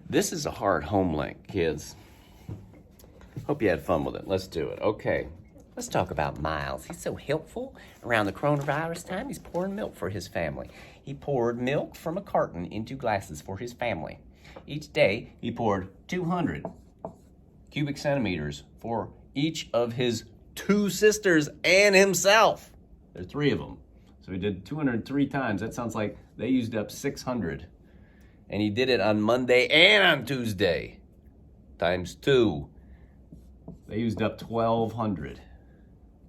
This is a hard home link, kids. Hope you had fun with it. Let's do it. Okay. Let's talk about Miles. He's so helpful. Around the coronavirus time, he's pouring milk for his family. He poured milk from a carton into glasses for his family. Each day, he poured 200 cubic centimeters for each of his 2 sisters and himself. There are 3 of them. So he did 203 times. That sounds like they used up 600. And he did it on Monday and on Tuesday. Times 2. They used up 1,200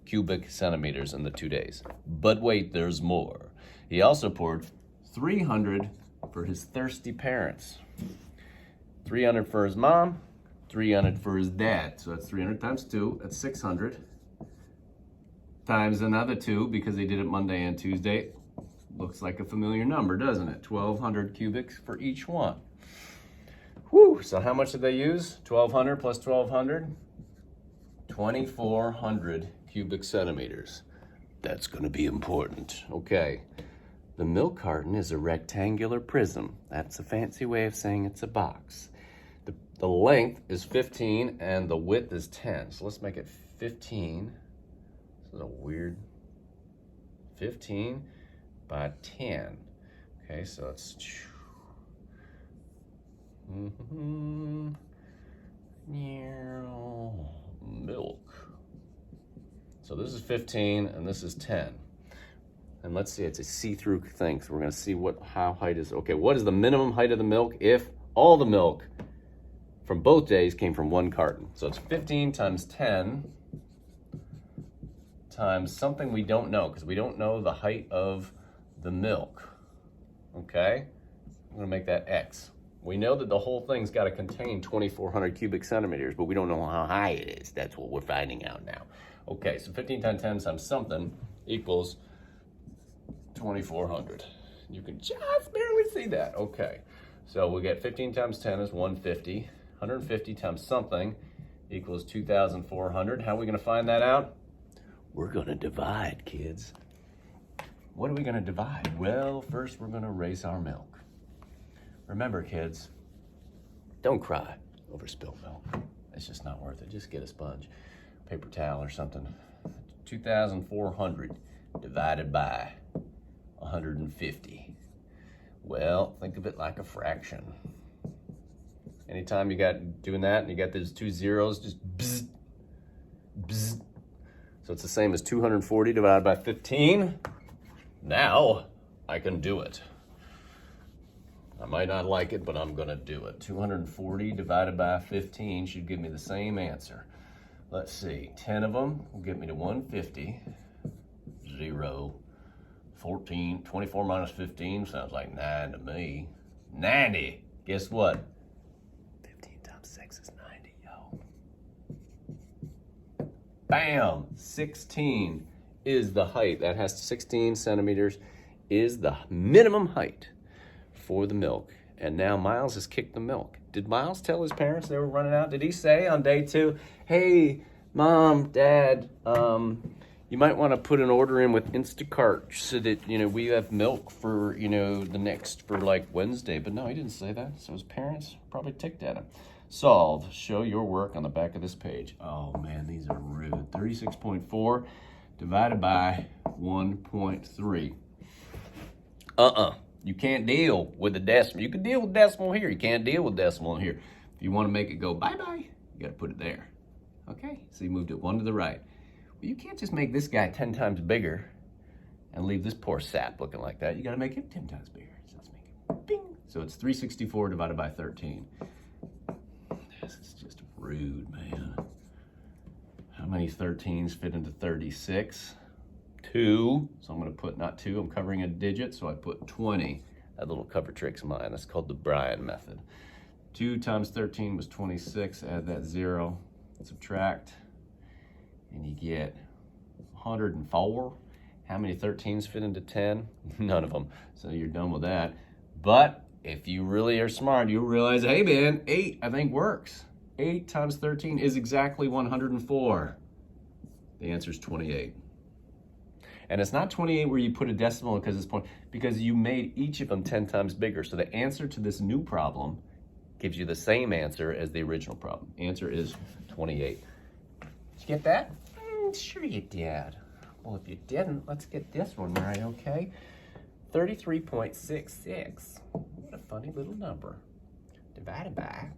cubic centimeters in the 2 days. But wait, there's more. He also poured 300 for his thirsty parents. 300 for his mom, 300 for his dad. So that's 300 times 2, that's 600. Times another 2, because they did it Monday and Tuesday. Looks like a familiar number, doesn't it? 1,200 cubics for each one. Whew, so how much did they use? 1,200 plus 1,200? 2,400 cubic centimeters. That's gonna be important. Okay. The milk carton is a rectangular prism. That's a fancy way of saying it's a box. The length is 15 and the width is 10. So let's make it 15. This is a weird 15 by 10. Okay, so it's milk. So this is 15 and this is 10. And let's see, it's a see-through thing. So we're gonna see how height is. Okay, what is the minimum height of the milk if all the milk from both days came from one carton? So it's 15 times 10 times something we don't know, because we don't know the height of the milk. Okay, I'm gonna make that X. We know that the whole thing's gotta contain 2,400 cubic centimeters, but we don't know how high it is. That's what we're finding out now. Okay, so 15 times 10 times something equals 2,400. You can just barely see that. Okay, so we get 15 times 10 is 150. 150 times something equals 2,400. How are we gonna find that out? We're gonna divide, kids. What are we gonna divide? Well, first we're gonna erase our milk. Remember, kids, don't cry over spilled milk. It's just not worth it. Just get a sponge, paper towel or something. 2,400 divided by 150. Well, think of it like a fraction. Anytime you got doing that and you got those 2 zeros, just bzz, bzz. So it's the same as 240 divided by 15. Now I can do it. I might not like it, but I'm gonna do it. 240 divided by 15 should give me the same answer. Let's see, 10 of them will get me to 150. 0, 14, 24 minus 15 sounds like 9 to me. 90, guess what? 15 times 6 is 90, yo. Bam, 16 is the height. That has 16 centimeters is the minimum height for the milk. And now Miles has kicked the milk. Did Miles tell his parents they were running out? Did he say on day 2, hey, Mom, Dad, you might want to put an order in with Instacart so that, we have milk for, for like Wednesday. But no, he didn't say that. So his parents probably ticked at him. Solve. Show your work on the back of this page. Oh, man, these are rude. 36.4 divided by 1.3. You can't deal with the decimal. You can deal with decimal here. You can't deal with decimal here. If you want to make it go bye-bye, you got to put it there. Okay, so you moved it 1 to the right. Well, you can't just make this guy 10 times bigger and leave this poor sap looking like that. You got to make it 10 times bigger. So let's make it bing. So it's 364 divided by 13. This is just rude, man. How many 13s fit into 36? 2. So I'm going to put not 2. I'm covering a digit, so I put 20. That little cover trick's mine. That's called the Brian method. 2 times 13 was 26. Add that 0. Subtract. And you get 104. How many 13s fit into 10? None of them. So you're done with that. But if you really are smart, you'll realize, hey man, 8 I think works. 8 times 13 is exactly 104. The answer is 28. And it's not 28 where you put a decimal because you made each of them 10 times bigger. So the answer to this new problem gives you the same answer as the original problem. Answer is 28. Did you get that? Sure you did. Well, if you didn't, let's get this one right, okay? 33.66. What a funny little number. Divided by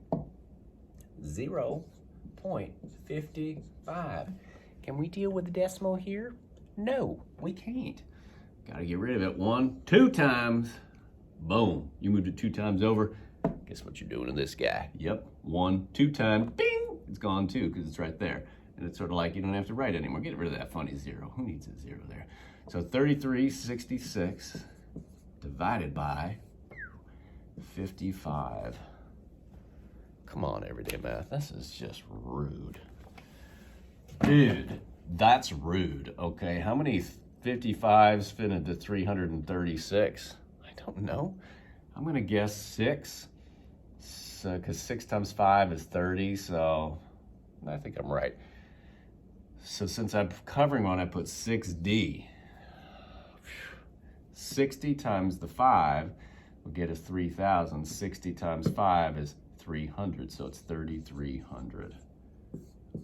0.55. Can we deal with the decimal here? No, we can't. Gotta get rid of it 1, 2 times. Boom. You moved it 2 times over. Guess what you're doing to this guy? Yep, 1, 2 times. Bing! It's gone too, because it's right there. And it's sort of like you don't have to write anymore. Get rid of that funny 0. Who needs a 0 there? So 33.66 divided by 55. Come on, everyday math. This is just rude. Dude, that's rude, okay? How many 55s fit into 336? I don't know. I'm gonna guess 6. So, because 6 times 5 is 30, so I think I'm right. So since I'm covering one, I put 6D. 60 times the 5 will get us 3,000. 60 times 5 is 300, so it's 3,300.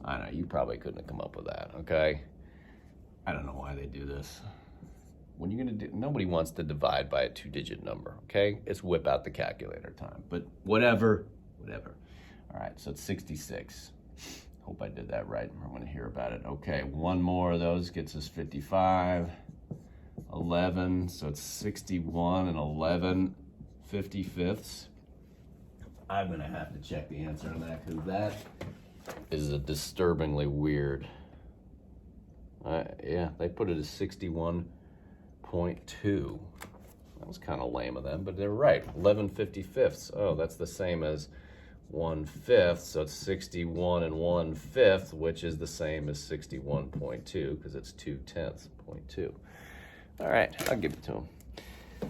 I know, you probably couldn't have come up with that, okay? I don't know why they do this. When you're gonna do, nobody wants to divide by a 2-digit number, okay? It's whip out the calculator time, but whatever. All right, so it's 66. Hope I did that right. I'm gonna hear about it. Okay, one more of those gets us 55. 11, so it's 61 and 11 55ths. I'm gonna have to check the answer on that because that is a disturbingly weird. Yeah, they put it as 61.2. That was kind of lame of them, but they're right. 11 55ths. Oh, that's the same as 1/5, so it's 61 and 1/5, which is the same as 61.2 because it's 2/10.2. All right, I'll give it to him.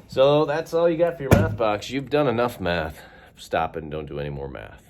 So that's all you got for your math box. You've done enough math. Stop it and don't do any more math.